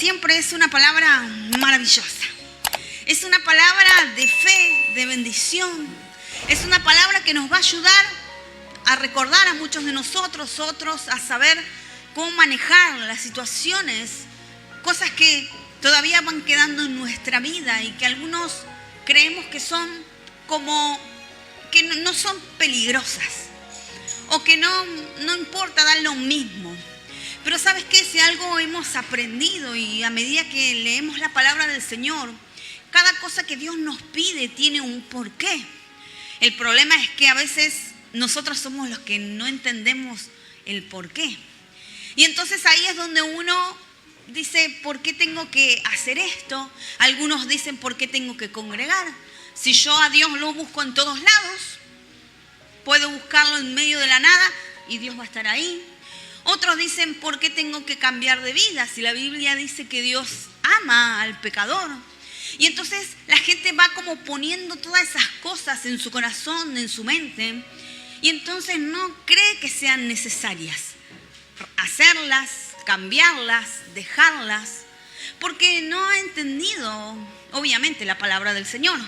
siempre es una palabra maravillosa. Es una palabra de fe, de bendición. Es una palabra que nos va a ayudar a recordar a muchos de nosotros, otros, a saber cómo manejar las situaciones, cosas que todavía van quedando en nuestra vida y que algunos creemos que son como, que no son peligrosas o que no importa dar lo mismo. Pero ¿sabes qué? Si algo hemos aprendido y a medida que leemos la palabra del Señor, cada cosa que Dios nos pide tiene un porqué. El problema es que a veces nosotros somos los que no entendemos el porqué. Y entonces ahí es donde uno dice, ¿por qué tengo que hacer esto? Algunos dicen, ¿por qué tengo que congregar? Si yo a Dios lo busco en todos lados, puedo buscarlo en medio de la nada y Dios va a estar ahí. Otros dicen, ¿por qué tengo que cambiar de vida? Si la Biblia dice que Dios ama al pecador. Y entonces la gente va como poniendo todas esas cosas en su corazón, en su mente, y entonces no cree que sean necesarias hacerlas, cambiarlas, dejarlas, porque no ha entendido, obviamente, la palabra del Señor.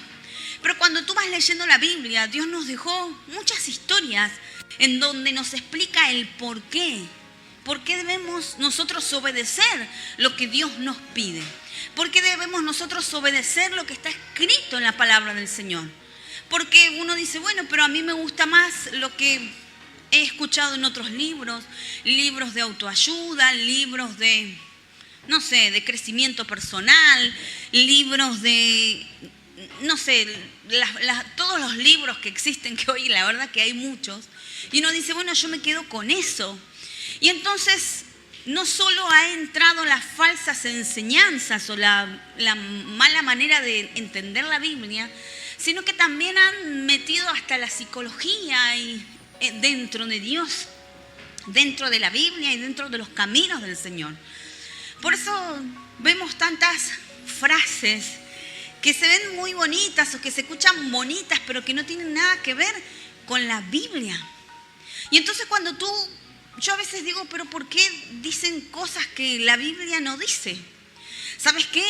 Pero cuando tú vas leyendo la Biblia, Dios nos dejó muchas historias en donde nos explica el por qué. ¿Por qué debemos nosotros obedecer lo que Dios nos pide? ¿Por qué debemos nosotros obedecer lo que está escrito en la palabra del Señor? Porque uno dice, bueno, pero a mí me gusta más lo que he escuchado en otros libros, libros de autoayuda, libros de, no sé, de crecimiento personal, libros de, no sé, todos los libros que existen, que hoy la verdad que hay muchos. Y uno dice, bueno, yo me quedo con eso. Y entonces no solo ha entrado las falsas enseñanzas o la mala manera de entender la Biblia, sino que también han metido hasta la psicología y dentro de Dios, dentro de la Biblia y dentro de los caminos del Señor. Por eso vemos tantas frases que se ven muy bonitas o que se escuchan bonitas, pero que no tienen nada que ver con la Biblia. Y entonces yo a veces digo, pero ¿por qué dicen cosas que la Biblia no dice? ¿Sabes qué?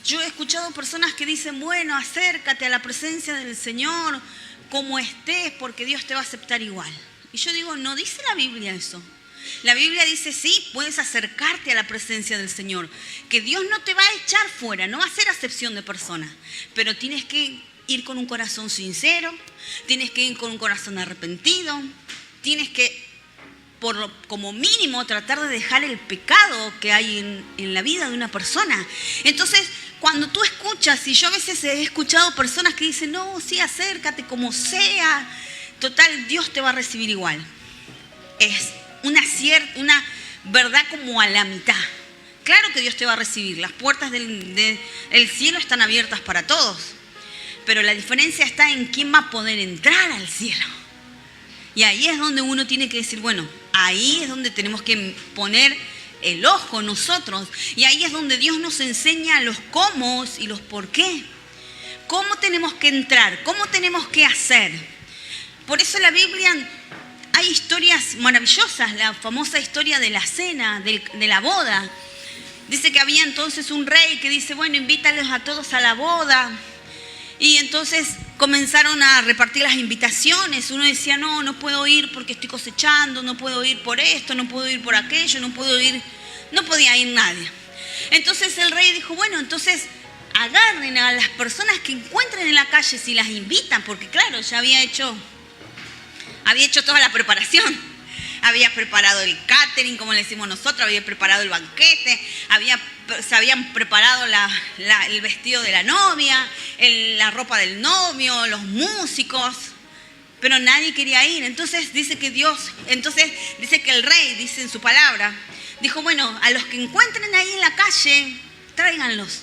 Yo he escuchado personas que dicen, bueno, acércate a la presencia del Señor como estés, porque Dios te va a aceptar igual. Y yo digo, no dice la Biblia eso. La Biblia dice, sí, puedes acercarte a la presencia del Señor, que Dios no te va a echar fuera, no va a hacer acepción de personas, pero tienes que ir con un corazón sincero, tienes que ir con un corazón arrepentido, tienes que como mínimo tratar de dejar el pecado que hay en la vida de una persona. Entonces, cuando tú escuchas, y yo a veces he escuchado personas que dicen, no, sí, acércate como sea, total, Dios te va a recibir igual. Es una verdad como a la mitad. Claro que Dios te va a recibir, las puertas del cielo están abiertas para todos, pero la diferencia está en quién va a poder entrar al cielo. Y ahí es donde uno tiene que decir, bueno, ahí es donde tenemos que poner el ojo nosotros. Y ahí es donde Dios nos enseña los cómo y los por qué. ¿Cómo tenemos que entrar? ¿Cómo tenemos que hacer? Por eso en la Biblia hay historias maravillosas. La famosa historia de la cena, de la boda. Dice que había entonces un rey que dice, bueno, invítalos a todos a la boda. Y entonces comenzaron a repartir las invitaciones. Uno decía, no puedo ir porque estoy cosechando, no puedo ir por esto, no puedo ir por aquello, no podía ir nadie. Entonces el rey dijo, bueno, entonces agarren a las personas que encuentren en la calle si las invitan, porque claro, ya había hecho toda la preparación. Había preparado el catering, como le decimos nosotros, había preparado el banquete, se habían preparado el vestido de la novia, la ropa del novio, los músicos, pero nadie quería ir. Entonces dice que el rey, dice en su palabra, dijo, bueno, a los que encuentren ahí en la calle, tráiganlos.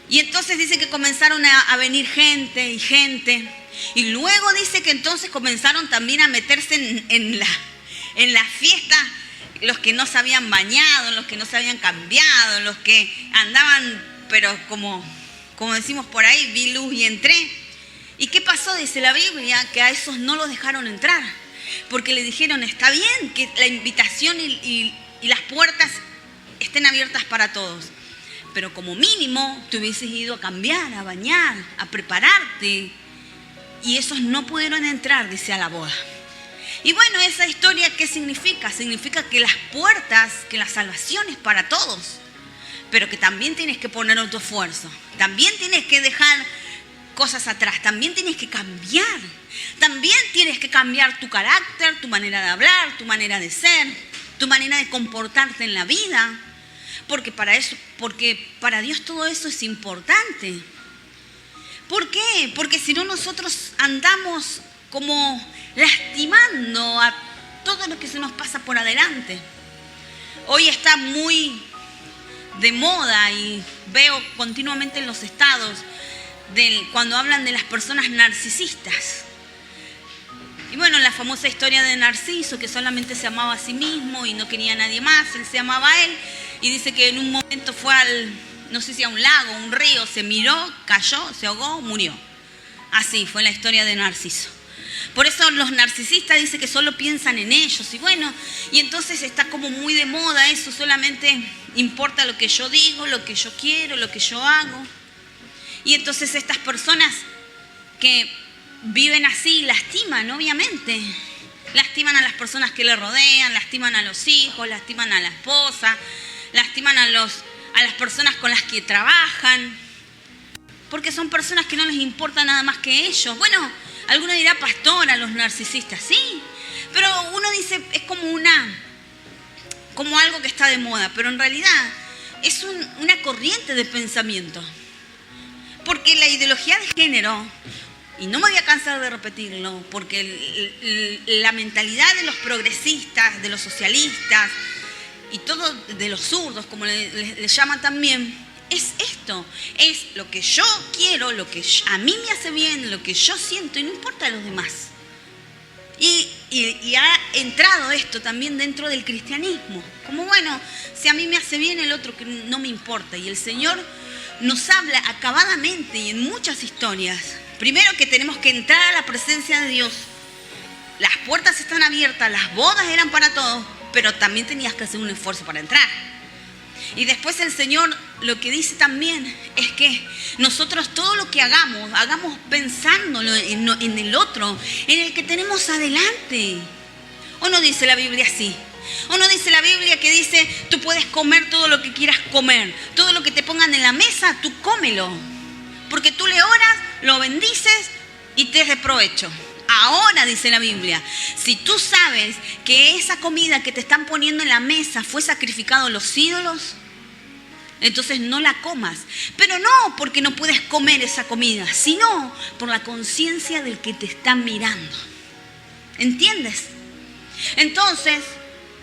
Y entonces dice que comenzaron a venir gente y gente. Y luego dice que entonces comenzaron también a meterse en la fiesta los que no se habían bañado, los que no se habían cambiado, los que andaban, pero como decimos por ahí, vi luz y entré. ¿Y qué pasó? Dice la Biblia que a esos no los dejaron entrar, porque le dijeron, está bien que la invitación y las puertas estén abiertas para todos. Pero como mínimo te hubieses ido a cambiar, a bañar, a prepararte. Y esos no pudieron entrar, dice, a la boda. Y bueno, esa historia, ¿qué significa? Significa que las puertas, que la salvación es para todos. Pero que también tienes que poner tu esfuerzo. También tienes que dejar cosas atrás. También tienes que cambiar. También tienes que cambiar tu carácter, tu manera de hablar, tu manera de ser, tu manera de comportarte en la vida. Porque para Dios todo eso es importante. ¿Por qué? Porque si no nosotros andamos como lastimando a todo lo que se nos pasa por adelante. Hoy está muy de moda y veo continuamente en los estados cuando hablan de las personas narcisistas. Y bueno, la famosa historia de Narciso, que solamente se amaba a sí mismo y no quería a nadie más, él se amaba a él, y dice que en un momento fue no sé si a un lago, un río, se miró, cayó, se ahogó, murió. Así fue la historia de Narciso. Por eso los narcisistas dicen que solo piensan en ellos. Y bueno, y entonces está como muy de moda eso. Solamente importa lo que yo digo, lo que yo quiero, lo que yo hago. Y entonces estas personas que viven así lastiman, obviamente. Lastiman a las personas que le rodean, lastiman a los hijos, lastiman a la esposa, lastiman a las personas con las que trabajan. Porque son personas que no les importa nada más que ellos. Bueno, alguno dirá, pastora, los narcisistas, sí. Pero uno dice, es como algo que está de moda. Pero en realidad es una corriente de pensamiento. Porque la ideología de género, y no me voy a cansar de repetirlo, porque la mentalidad de los progresistas, de los socialistas, y todo de los zurdos, como le llaman también, es esto, es lo que yo quiero, lo que a mí me hace bien, lo que yo siento, y no importa a los demás. Y ha entrado esto también dentro del cristianismo. Como bueno, si a mí me hace bien, el otro que no me importa. Y el Señor nos habla acabadamente y en muchas historias. Primero que tenemos que entrar a la presencia de Dios. Las puertas están abiertas, las bodas eran para todos, pero también tenías que hacer un esfuerzo para entrar. Y después el Señor lo que dice también es que nosotros todo lo que hagamos pensándolo en el otro, en el que tenemos adelante. ¿O no dice la Biblia así? ¿O no dice la Biblia que dice, tú puedes comer todo lo que quieras comer? Todo lo que te pongan en la mesa, tú cómelo. Porque tú le oras, lo bendices y te es de provecho. Ahora, dice la Biblia, si tú sabes que esa comida que te están poniendo en la mesa fue sacrificado a los ídolos, entonces no la comas. Pero no porque no puedes comer esa comida, sino por la conciencia del que te está mirando. ¿Entiendes? Entonces,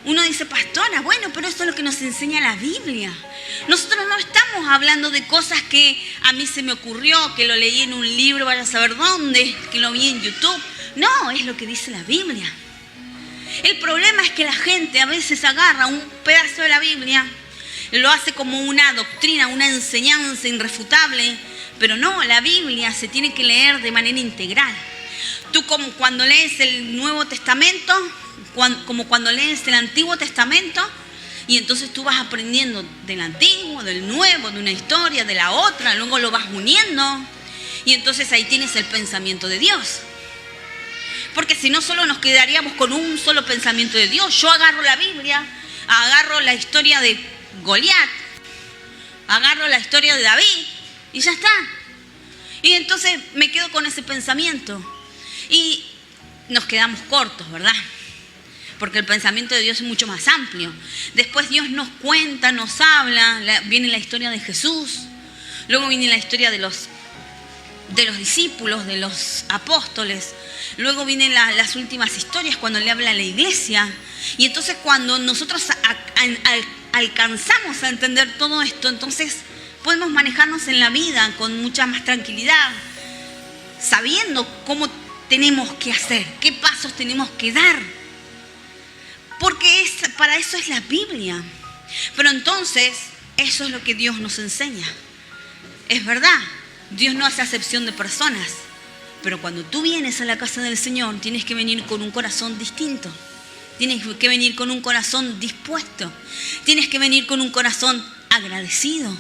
uno dice, pastora, bueno, pero esto es lo que nos enseña la Biblia. Nosotros no estamos hablando de cosas que a mí se me ocurrió, que lo leí en un libro, vaya a saber dónde, que lo vi en YouTube. No, es lo que dice la Biblia. El problema es que la gente a veces agarra un pedazo de la Biblia, lo hace como una doctrina, una enseñanza irrefutable, pero no, la Biblia se tiene que leer de manera integral. Tú como cuando lees el Nuevo Testamento, como cuando lees el Antiguo Testamento, y entonces tú vas aprendiendo del Antiguo, del Nuevo, de una historia, de la otra, luego lo vas uniendo, y entonces ahí tienes el pensamiento de Dios. Porque si no, solo nos quedaríamos con un solo pensamiento de Dios. Yo agarro la Biblia, agarro la historia de Goliat, agarro la historia de David y ya está. Y entonces me quedo con ese pensamiento. Y nos quedamos cortos, ¿verdad? Porque el pensamiento de Dios es mucho más amplio. Después Dios nos cuenta, nos habla, viene la historia de Jesús, luego viene la historia de los discípulos, de los apóstoles. Luego vienen las últimas historias cuando le habla a la iglesia. Y entonces cuando nosotros alcanzamos a entender todo esto, entonces podemos manejarnos en la vida con mucha más tranquilidad, sabiendo cómo tenemos que hacer, qué pasos tenemos que dar. Porque para eso es la Biblia. Pero entonces, eso es lo que Dios nos enseña. Es verdad, Dios no hace acepción de personas. Pero cuando tú vienes a la casa del Señor, tienes que venir con un corazón distinto. Tienes que venir con un corazón dispuesto. Tienes que venir con un corazón agradecido.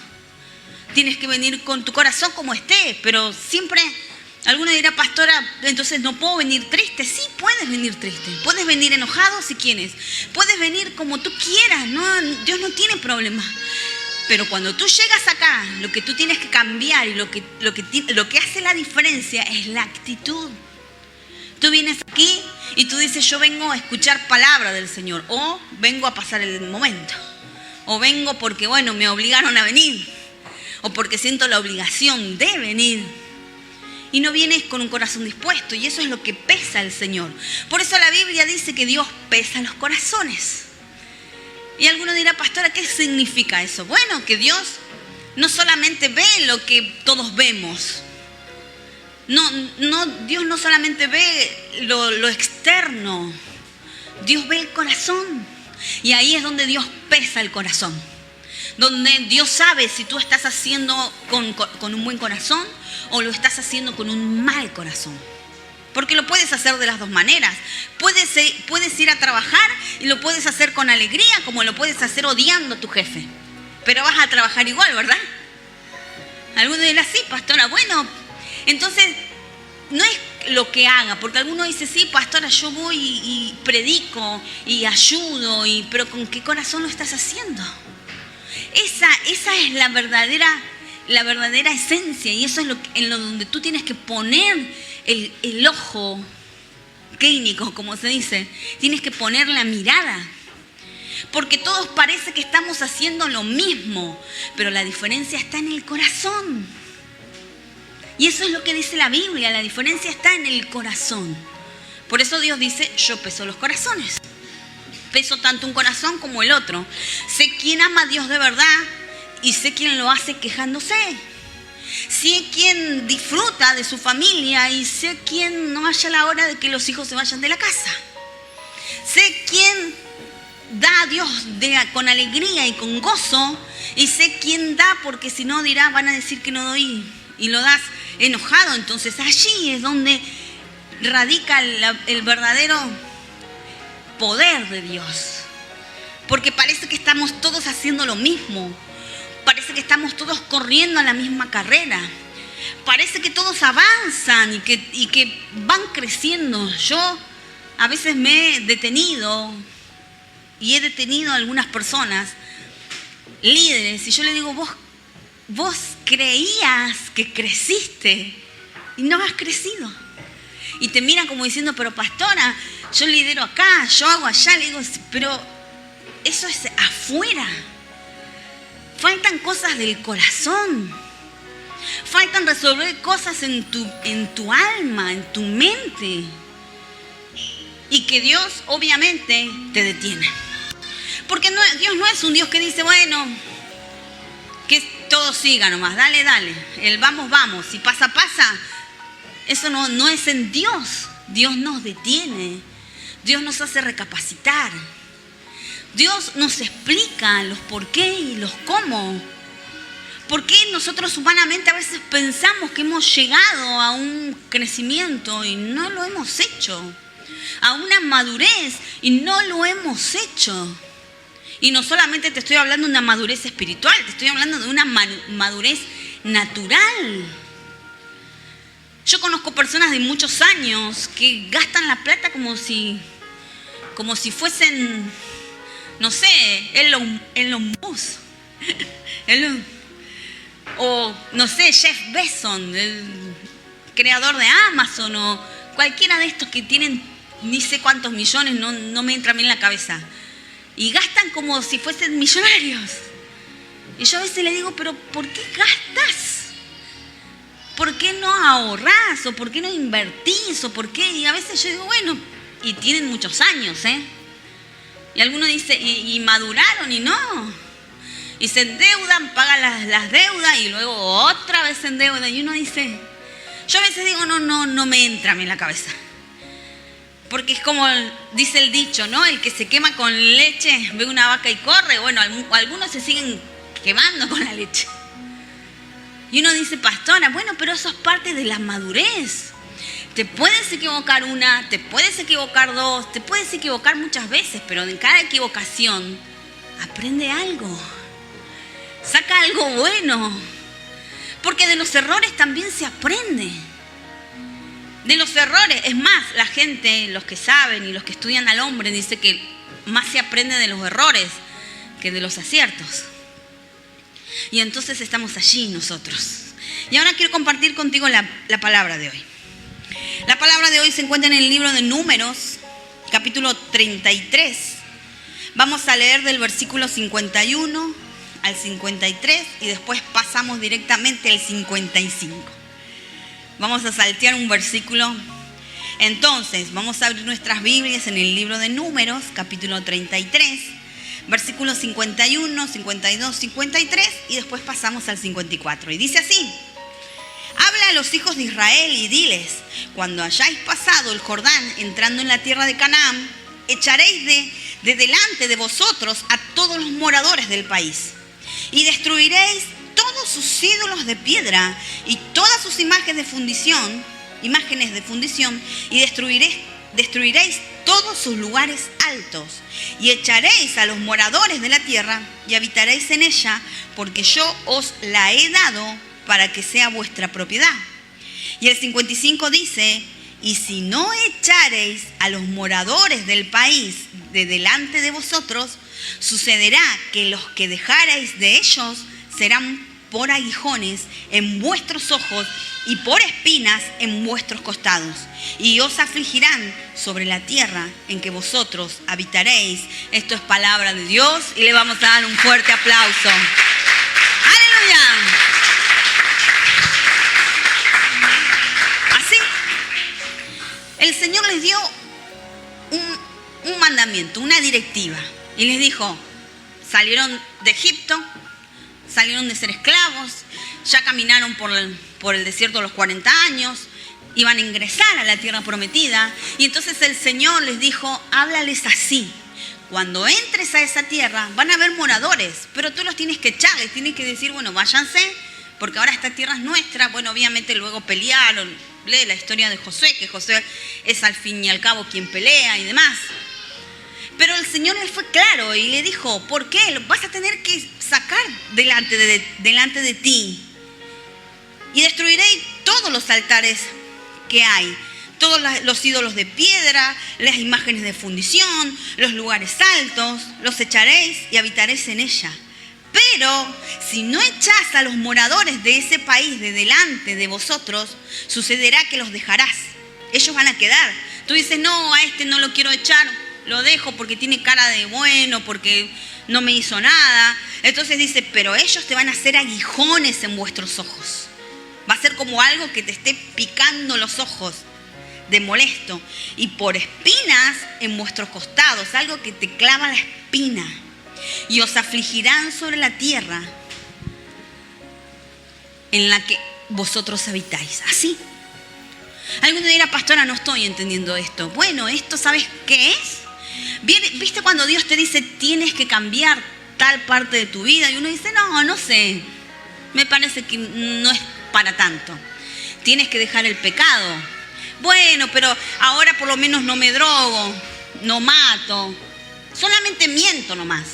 Tienes que venir con tu corazón como esté, pero siempre... Alguno dirá, pastora, entonces no puedo venir triste. Sí, puedes venir triste. Puedes venir enojado si quieres. Puedes venir como tú quieras. No, Dios no tiene problema. Pero cuando tú llegas acá, lo que tú tienes que cambiar y lo que hace la diferencia es la actitud. Tú vienes aquí y tú dices, yo vengo a escuchar palabra del Señor. O vengo a pasar el momento. O vengo porque, bueno, me obligaron a venir. O porque siento la obligación de venir. Y no vienes con un corazón dispuesto. Y eso es lo que pesa al Señor. Por eso la Biblia dice que Dios pesa los corazones. Y alguno dirá, pastora, ¿qué significa eso? Bueno, que Dios no solamente ve lo que todos vemos. Dios no solamente ve lo externo. Dios ve el corazón. Y ahí es donde Dios pesa el corazón. Donde Dios sabe si tú estás haciendo con un buen corazón o lo estás haciendo con un mal corazón. Porque lo puedes hacer de las dos maneras. Puedes ir a trabajar y lo puedes hacer con alegría, como lo puedes hacer odiando a tu jefe. Pero vas a trabajar igual, ¿verdad? Algunos dirán, sí, pastora, bueno, entonces no es lo que haga, porque alguno dice, sí, pastora, yo voy y predico y ayudo, pero ¿con qué corazón lo estás haciendo? Esa es la verdadera esencia, y eso es donde tú tienes que poner el ojo clínico, como se dice. Tienes que poner la mirada, porque todos parece que estamos haciendo lo mismo, pero la diferencia está en el corazón. Y eso es lo que dice la Biblia, la diferencia está en el corazón. Por eso Dios dice, yo peso los corazones. Peso tanto un corazón como el otro. Sé quién ama a Dios de verdad y sé quién lo hace quejándose. Sé quién disfruta de su familia y sé quién no haya la hora de que los hijos se vayan de la casa. Sé quién da a Dios con alegría y con gozo, y sé quién da porque si no dirá, van a decir que no doy, y lo das enojado. Entonces allí es donde radica el verdadero poder de Dios, porque parece que estamos todos haciendo lo mismo, parece que estamos todos corriendo a la misma carrera, parece que todos avanzan y que van creciendo. Yo a veces me he detenido y he detenido a algunas personas, líderes, y yo le digo, vos creías que creciste y no has crecido. Y te miran como diciendo, pero pastora, yo lidero acá, yo hago allá. Le digo, pero eso es afuera. Faltan cosas del corazón. Faltan resolver cosas en tu alma, en tu mente. Y que Dios obviamente te detiene. Porque Dios no es un Dios que dice, bueno, que todo siga nomás, dale, el vamos, si pasa. Eso no es en Dios. Dios nos detiene. Dios nos hace recapacitar. Dios nos explica los por qué y los cómo. ¿Por qué nosotros humanamente a veces pensamos que hemos llegado a un crecimiento y no lo hemos hecho? A una madurez y no lo hemos hecho. Y no solamente te estoy hablando de una madurez espiritual, te estoy hablando de una madurez natural. Yo conozco personas de muchos años que gastan la plata como si fuesen, no sé, Elon Musk. O, no sé, Jeff Bezos, el creador de Amazon, o cualquiera de estos que tienen ni sé cuántos millones, no me entra a mí en la cabeza. Y gastan como si fuesen millonarios. Y yo a veces le digo, pero ¿por qué gastas? ¿Por qué no ahorrás? ¿O por qué no invertís? ¿O por qué? Y a veces yo digo, bueno, y tienen muchos años, ¿eh? Y algunos dicen, y maduraron, y no. Y se endeudan, pagan las deudas, y luego otra vez se endeudan. Y uno dice, yo a veces digo, no me entra a mí en la cabeza. Porque es como dice el dicho, ¿no? El que se quema con leche ve una vaca y corre. Bueno, algunos se siguen quemando con la leche. Y uno dice, pastora, bueno, pero eso es parte de la madurez. Te puedes equivocar una, te puedes equivocar dos, te puedes equivocar muchas veces, pero en cada equivocación aprende algo. Saca algo bueno. Porque de los errores también se aprende. De los errores, es más, la gente, los que saben y los que estudian al hombre, dice que más se aprende de los errores que de los aciertos. Y entonces estamos allí nosotros. Y ahora quiero compartir contigo la palabra de hoy. La palabra de hoy se encuentra en el libro de Números, capítulo 33. Vamos a leer del versículo 51 al 53 y después pasamos directamente al 55. Vamos a saltear un versículo. Entonces, vamos a abrir nuestras Biblias en el libro de Números, capítulo 33, versículos 51, 52, 53 y después pasamos al 54. Y dice así: habla a los hijos de Israel y diles: cuando hayáis pasado el Jordán entrando en la tierra de Canaán, echaréis de delante de vosotros a todos los moradores del país y destruiréis todos sus ídolos de piedra y todas sus imágenes de fundición y destruiréis todos sus lugares altos y echaréis a los moradores de la tierra y habitaréis en ella, porque yo os la he dado para que sea vuestra propiedad. Y el 55 dice: y si no echareis a los moradores del país de delante de vosotros, sucederá que los que dejareis de ellos serán por aguijones en vuestros ojos y por espinas en vuestros costados, y os afligirán sobre la tierra en que vosotros habitaréis. Esto es palabra de Dios y le vamos a dar un fuerte aplauso. ¡Aleluya! Así, el Señor les dio un mandamiento, una directiva, y les dijo: salieron de Egipto, salieron de ser esclavos, ya caminaron por el desierto los 40 años, iban a ingresar a la tierra prometida. Y entonces el Señor les dijo: háblales así: cuando entres a esa tierra van a haber moradores, pero tú los tienes que echar, les tienes que decir: bueno, váyanse, porque ahora esta tierra es nuestra. Bueno, obviamente luego pelearon. Lee la historia de Josué, que Josué es al fin y al cabo quien pelea y demás. Pero el Señor le fue claro y le dijo: ¿por qué? Vas a tener que sacar delante de ti. Y destruiré todos los altares que hay, todos los ídolos de piedra, las imágenes de fundición, los lugares altos, los echaréis y habitaréis en ella. Pero si no echás a los moradores de ese país de delante de vosotros, sucederá que los dejarás. Ellos van a quedar. Tú dices: no, a este no lo quiero echar, lo dejo porque tiene cara de bueno, porque no me hizo nada. Entonces dice: pero ellos te van a hacer aguijones en vuestros ojos. Va a ser como algo que te esté picando los ojos de molesto. Y por espinas en vuestros costados, algo que te clava la espina. Y os afligirán sobre la tierra en la que vosotros habitáis. Así. Alguno dirá: pastora, no estoy entendiendo esto. Bueno, esto, ¿sabes qué es? ¿Viste cuando Dios te dice: tienes que cambiar tal parte de tu vida? Y uno dice: no sé. Me parece que no es para tanto. Tienes que dejar el pecado. Bueno, pero ahora por lo menos no me drogo, no mato, solamente miento nomás.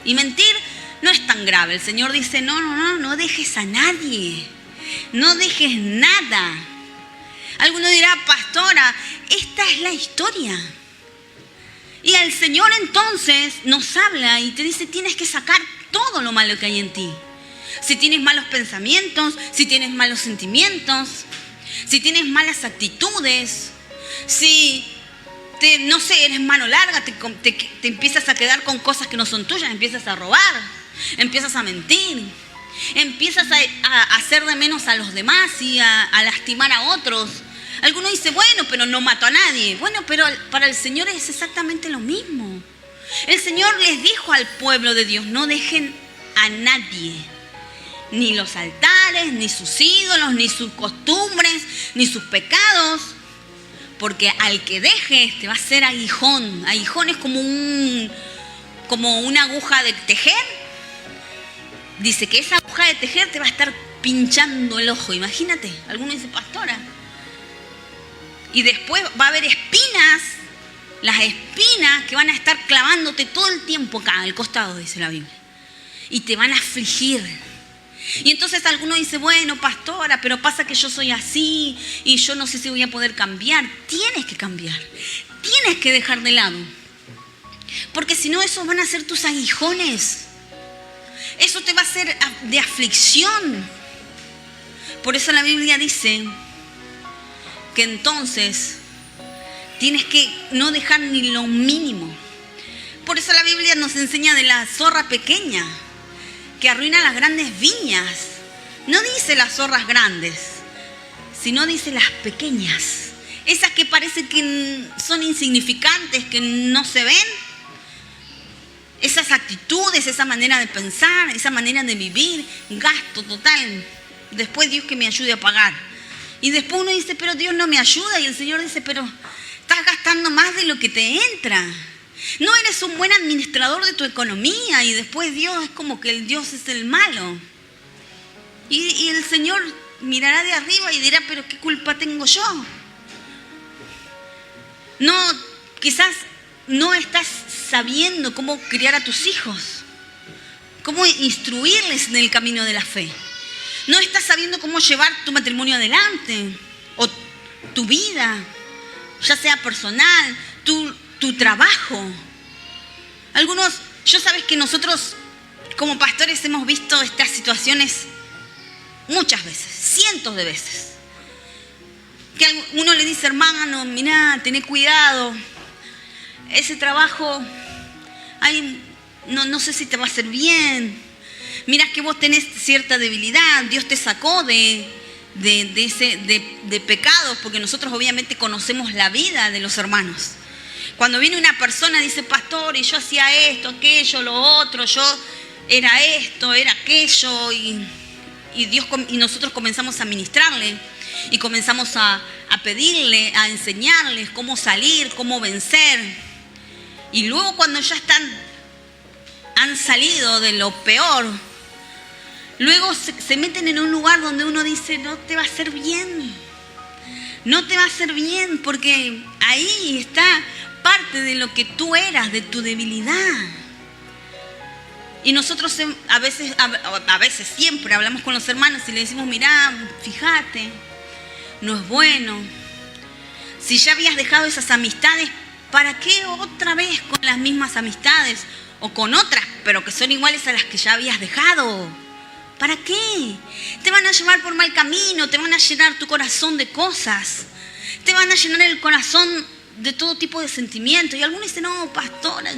Y mentir no es tan grave. El Señor dice: no dejes a nadie, no dejes nada. Alguno dirá: pastora, esta es la historia. Y el Señor entonces nos habla y te dice: tienes que sacar todo lo malo que hay en ti. Si tienes malos pensamientos, si tienes malos sentimientos, si tienes malas actitudes, si no sé, eres mano larga, te empiezas a quedar con cosas que no son tuyas, empiezas a robar, empiezas a mentir, empiezas a hacer de menos a los demás y a lastimar a otros. Alguno dice: bueno, pero no mato a nadie. Bueno, pero para el Señor es exactamente lo mismo. El Señor les dijo al pueblo de Dios: no dejen a nadie, ni los altares, ni sus ídolos, ni sus costumbres, ni sus pecados, porque al que dejes te va a hacer aguijón. Aguijón es como una aguja de tejer. Dice que esa aguja de tejer te va a estar pinchando el ojo. Imagínate, alguno dice: pastora, Y después va a haber espinas, las espinas que van a estar clavándote todo el tiempo acá, al costado, dice la Biblia. Y te van a afligir. Y entonces alguno dice, bueno, pastora, pero pasa que yo soy así y yo no sé si voy a poder cambiar. Tienes que cambiar. Tienes que dejar de lado. Porque si no, esos van a ser tus aguijones. Eso te va a hacer de aflicción. Por eso la Biblia dice que entonces tienes que no dejar ni lo mínimo. Por eso la Biblia nos enseña de la zorra pequeña que arruina las grandes viñas. No dice las zorras grandes, sino dice las pequeñas. Esas que parecen que son insignificantes, que no se ven. Esas actitudes, esa manera de pensar, esa manera de vivir, gasto total. Después Dios que me ayude a pagar. Y después uno dice, pero Dios no me ayuda. Y el Señor dice, pero estás gastando más de lo que te entra. No eres un buen administrador de tu economía. Y después Dios es como que el Dios es el malo. Y el Señor mirará de arriba y dirá, pero ¿qué culpa tengo yo? No, quizás no estás sabiendo cómo criar a tus hijos, cómo instruirles en el camino de la fe. No estás sabiendo cómo llevar tu matrimonio adelante, o tu vida, ya sea personal, tu trabajo. Algunos, yo sabes que nosotros como pastores hemos visto estas situaciones muchas veces, cientos de veces. Que uno le dice, hermano, mirá, tené cuidado, ese trabajo, no sé si te va a hacer bien. Mirá que vos tenés cierta debilidad, Dios te sacó de pecados, porque nosotros obviamente conocemos la vida de los hermanos. Cuando viene una persona y dice, pastor, y yo hacía esto, aquello, lo otro, yo era esto, era aquello, y nosotros comenzamos a ministrarle y comenzamos a pedirle, a enseñarles cómo salir, cómo vencer. Y luego cuando ya han salido de lo peor, luego se meten en un lugar donde uno dice, no te va a hacer bien. No te va a hacer bien, porque ahí está parte de lo que tú eras, de tu debilidad. Y nosotros a veces siempre hablamos con los hermanos y le decimos, mirá, fíjate, no es bueno. Si ya habías dejado esas amistades, ¿para qué otra vez con las mismas amistades? O con otras, pero que son iguales a las que ya habías dejado. ¿Para qué? Te van a llevar por mal camino, te van a llenar tu corazón de cosas. Te van a llenar el corazón de todo tipo de sentimientos. Y algunos dicen, no, pastora,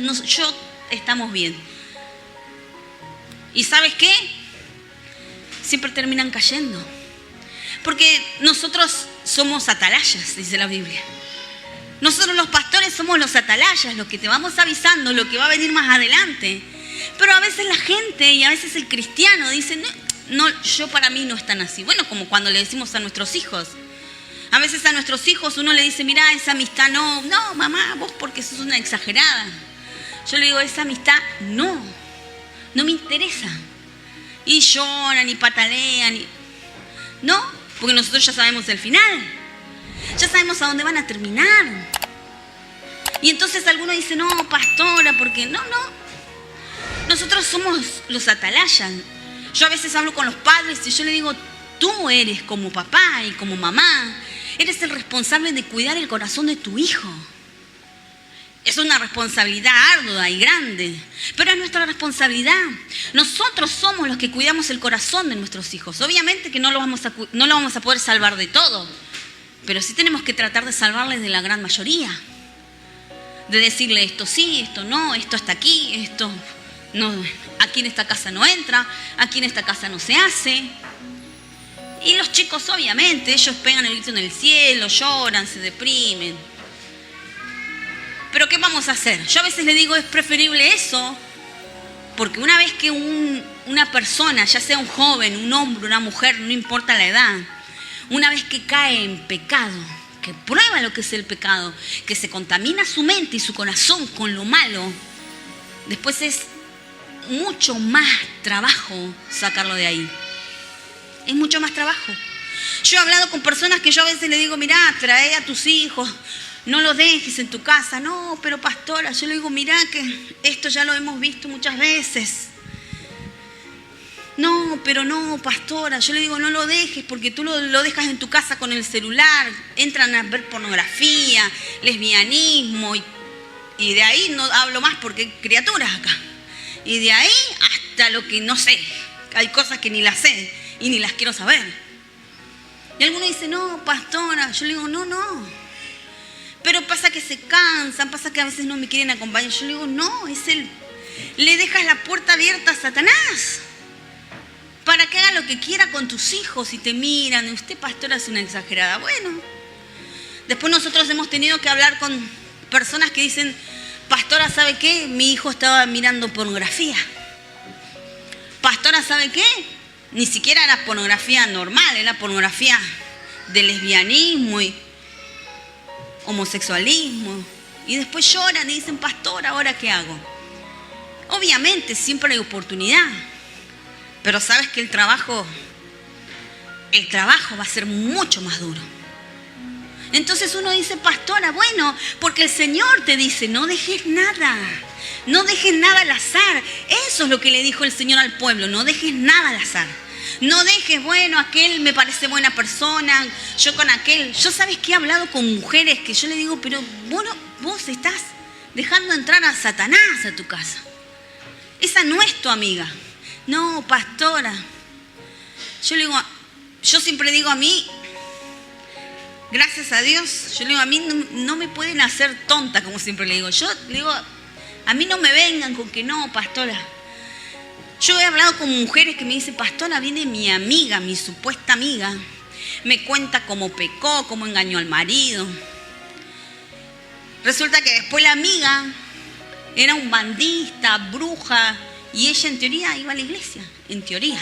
estamos bien. ¿Y sabes qué? Siempre terminan cayendo. Porque nosotros somos atalayas, dice la Biblia. Nosotros los pastores somos los atalayas, los que te vamos avisando lo que va a venir más adelante. Pero a veces la gente y a veces el cristiano dice, no, yo para mí no es tan así. Bueno, como cuando le decimos a nuestros hijos. A veces a nuestros hijos uno le dice, mira, esa amistad no, mamá, vos porque sos una exagerada. Yo le digo, esa amistad no me interesa. Y lloran y patalean. No, porque nosotros ya sabemos el final. Ya sabemos a dónde van a terminar. Y entonces alguno dice, no, pastora, porque no. Nosotros somos los atalayas. Yo a veces hablo con los padres y yo le digo, tú eres como papá y como mamá, eres el responsable de cuidar el corazón de tu hijo. Es una responsabilidad ardua y grande, pero es nuestra responsabilidad. Nosotros somos los que cuidamos el corazón de nuestros hijos. Obviamente que no lo vamos a poder salvar de todo, pero sí tenemos que tratar de salvarles de la gran mayoría. De decirle esto sí, esto no, esto hasta aquí, esto no, aquí en esta casa no entra, aquí en esta casa no se hace. Y los chicos obviamente, ellos pegan el grito en el cielo, lloran, se deprimen. Pero ¿qué vamos a hacer? Yo a veces le digo, es preferible eso, porque una vez que una persona, ya sea un joven, un hombre, una mujer, no importa la edad, una vez que cae en pecado, que prueba lo que es el pecado, que se contamina su mente y su corazón con lo malo, después es mucho más trabajo sacarlo de ahí. Es mucho más trabajo. Yo he hablado con personas que yo a veces le digo, mirá, trae a tus hijos, no los dejes en tu casa. No, pero pastora, yo le digo, mirá que esto ya lo hemos visto muchas veces. No, pero no, pastora, yo le digo, no lo dejes porque tú lo dejas en tu casa con el celular, entran a ver pornografía, lesbianismo y de ahí no hablo más porque hay criaturas acá. Y de ahí hasta lo que no sé, hay cosas que ni las sé y ni las quiero saber. Y alguno dice, no, pastora, yo le digo, no. Pero pasa que se cansan, pasa que a veces no me quieren acompañar. Yo le digo, no, le dejas la puerta abierta a Satanás para que haga lo que quiera con tus hijos y te miran. Usted, pastora, es una exagerada. Bueno, después nosotros hemos tenido que hablar con personas que dicen, pastora, ¿sabe qué? Mi hijo estaba mirando pornografía. Pastora, ¿sabe qué? Ni siquiera era pornografía normal, era pornografía de lesbianismo y homosexualismo. Y después lloran y dicen, pastora, ¿ahora qué hago? Obviamente siempre hay oportunidad. Pero sabes que el trabajo va a ser mucho más duro. Entonces uno dice, pastora, bueno, porque el Señor te dice, no dejes nada al azar. Eso es lo que le dijo el Señor al pueblo, no dejes nada al azar. No dejes, bueno, aquel me parece buena persona, yo con aquel. Yo sabes que he hablado con mujeres que yo le digo, pero bueno, vos estás dejando entrar a Satanás a tu casa. Esa no es tu amiga. No, pastora. Yo siempre digo a mí, gracias a Dios, yo le digo, a mí no me pueden hacer tonta, como siempre le digo. Yo le digo, a mí no me vengan con que no, pastora. Yo he hablado con mujeres que me dicen, pastora, viene mi amiga, mi supuesta amiga, me cuenta cómo pecó, cómo engañó al marido. Resulta que después la amiga era un bandista, bruja, y ella en teoría iba a la iglesia, en teoría.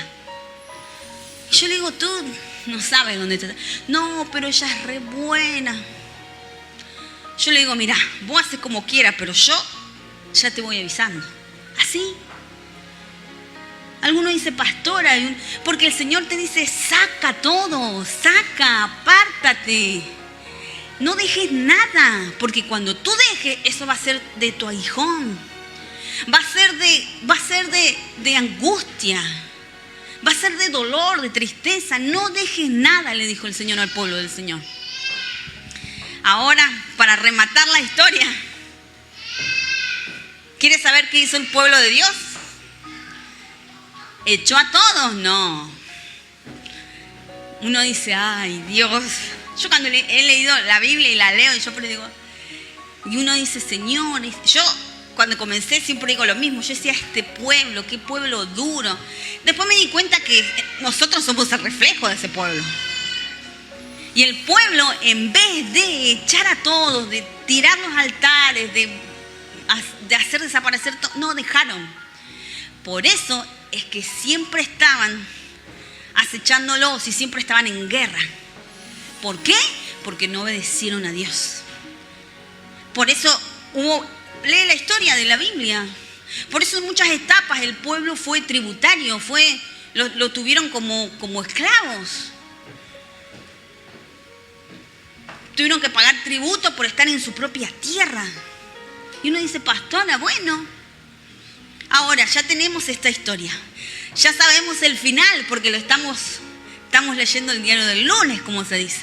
Y yo le digo, tú no sabes dónde está. No, pero ella es re buena. Yo le digo, mira, vos haces como quieras, pero yo ya te voy avisando. Así. Alguno dice, pastora, porque el Señor te dice, saca todo, apártate. No dejes nada, porque cuando tú dejes, eso va a ser de tu aguijón. Va a ser de angustia. Va a ser de dolor, de tristeza. No dejes nada, le dijo el Señor al pueblo del Señor. Ahora, para rematar la historia, ¿quieres saber qué hizo el pueblo de Dios? ¿Echó a todos? No. Uno dice, ay, Dios. Yo cuando he leído la Biblia y la leo, y uno dice, Señor, yo cuando comencé siempre digo lo mismo. Yo decía, este pueblo, qué pueblo duro. Después me di cuenta que nosotros somos el reflejo de ese pueblo. Y el pueblo, en vez de echar a todos, de tirar los altares, de hacer desaparecer todo, no dejaron. Por eso es que siempre estaban acechándolos y siempre estaban en guerra. ¿Por qué? Porque no obedecieron a Dios. Por eso lee la historia de la Biblia. Por eso en muchas etapas el pueblo fue tributario, lo tuvieron como esclavos. Tuvieron que pagar tributo por estar en su propia tierra. Y uno dice, pastora, bueno, ahora ya tenemos esta historia. Ya sabemos el final porque lo estamos leyendo el diario del lunes, como se dice.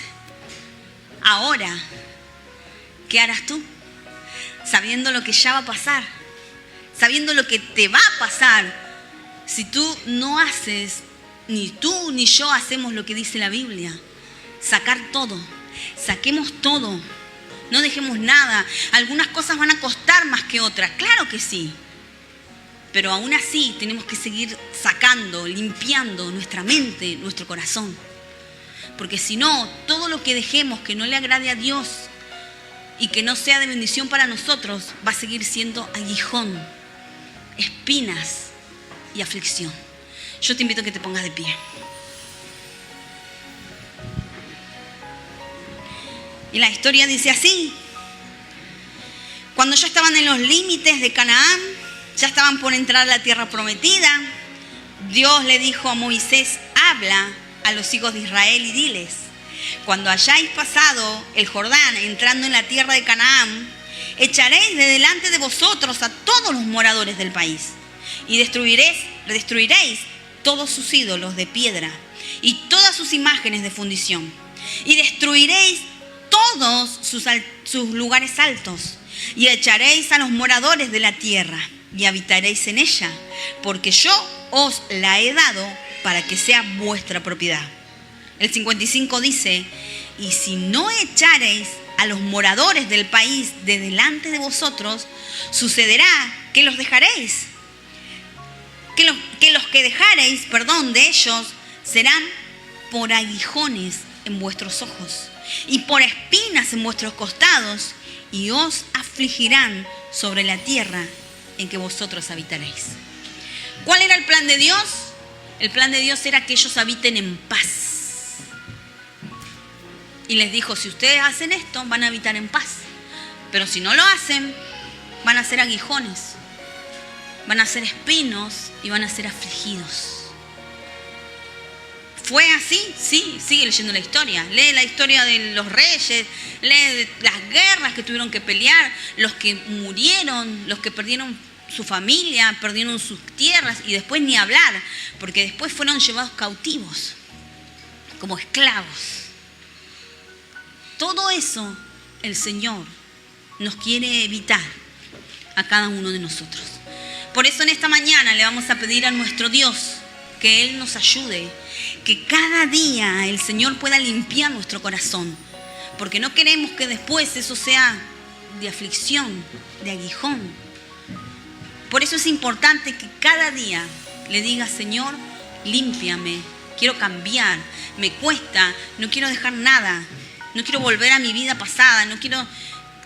Ahora, ¿qué harás tú? Sabiendo lo que ya va a pasar, sabiendo lo que te va a pasar, si tú no haces, ni tú ni yo hacemos lo que dice la Biblia, sacar todo, saquemos todo, no dejemos nada. Algunas cosas van a costar más que otras, claro que sí, pero aún así tenemos que seguir sacando, limpiando nuestra mente, nuestro corazón, porque si no, todo lo que dejemos que no le agrade a Dios y que no sea de bendición para nosotros, va a seguir siendo aguijón, espinas y aflicción. Yo te invito a que te pongas de pie. Y la historia dice así. Cuando ya estaban en los límites de Canaán, ya estaban por entrar a la tierra prometida, Dios le dijo a Moisés, habla a los hijos de Israel y diles: cuando hayáis pasado el Jordán entrando en la tierra de Canaán, echaréis de delante de vosotros a todos los moradores del país y destruiréis todos sus ídolos de piedra y todas sus imágenes de fundición, y destruiréis todos sus lugares altos, y echaréis a los moradores de la tierra y habitaréis en ella, porque yo os la he dado para que sea vuestra propiedad. El 55 dice: y si no echareis a los moradores del país de delante de vosotros, sucederá que los dejaréis, que los que dejareis, de ellos serán por aguijones en vuestros ojos y por espinas en vuestros costados, y os afligirán sobre la tierra en que vosotros habitaréis. ¿Cuál era el plan de Dios? El plan de Dios era que ellos habiten en paz. Y les dijo: si ustedes hacen esto, van a habitar en paz. Pero si no lo hacen, van a ser aguijones, van a ser espinos y van a ser afligidos. ¿Fue así? Sí, sigue leyendo la historia. Lee la historia de los reyes, lee las guerras que tuvieron que pelear, los que murieron, los que perdieron su familia, perdieron sus tierras, y después ni hablar, porque después fueron llevados cautivos como esclavos. Todo eso el Señor nos quiere evitar a cada uno de nosotros. Por eso en esta mañana le vamos a pedir a nuestro Dios que Él nos ayude, que cada día el Señor pueda limpiar nuestro corazón, porque no queremos que después eso sea de aflicción, de aguijón. Por eso es importante que cada día le digas: Señor, límpiame, quiero cambiar, me cuesta, no quiero dejar nada, no quiero volver a mi vida pasada, no quiero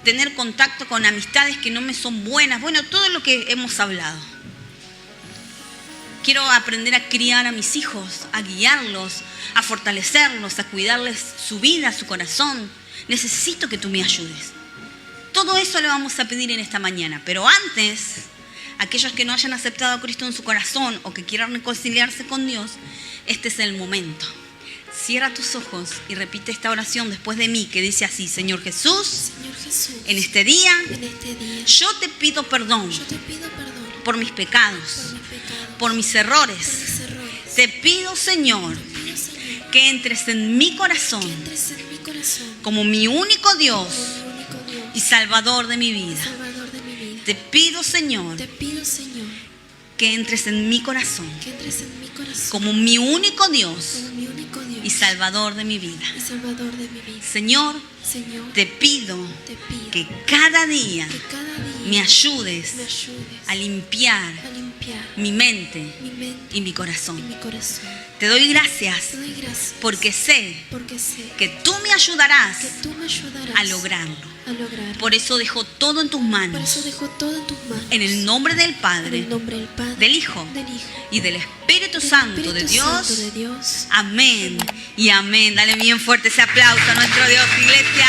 tener contacto con amistades que no me son buenas. Bueno, todo lo que hemos hablado. Quiero aprender a criar a mis hijos, a guiarlos, a fortalecerlos, a cuidarles su vida, su corazón. Necesito que tú me ayudes. Todo eso le vamos a pedir en esta mañana. Pero antes, aquellos que no hayan aceptado a Cristo en su corazón o que quieran reconciliarse con Dios, este es el momento. Cierra tus ojos y repite esta oración después de mí, que dice así: Señor Jesús, en este día, yo te pido perdón por mis pecados, por mis errores. Te pido, Señor, que entres en mi corazón como mi único Dios y Salvador de mi vida. Te pido, Señor, que entres en mi corazón como mi único Dios y Salvador de mi vida. Señor, te pido que cada día me ayudes a limpiar mi mente y mi corazón. Te doy gracias porque sé que tú me ayudarás a lograrlo. Por eso dejo todo en tus manos. En el nombre del Padre, del Hijo y del Espíritu Santo de Dios. Amén y amén. Dale bien fuerte ese aplauso a nuestro Dios, iglesia.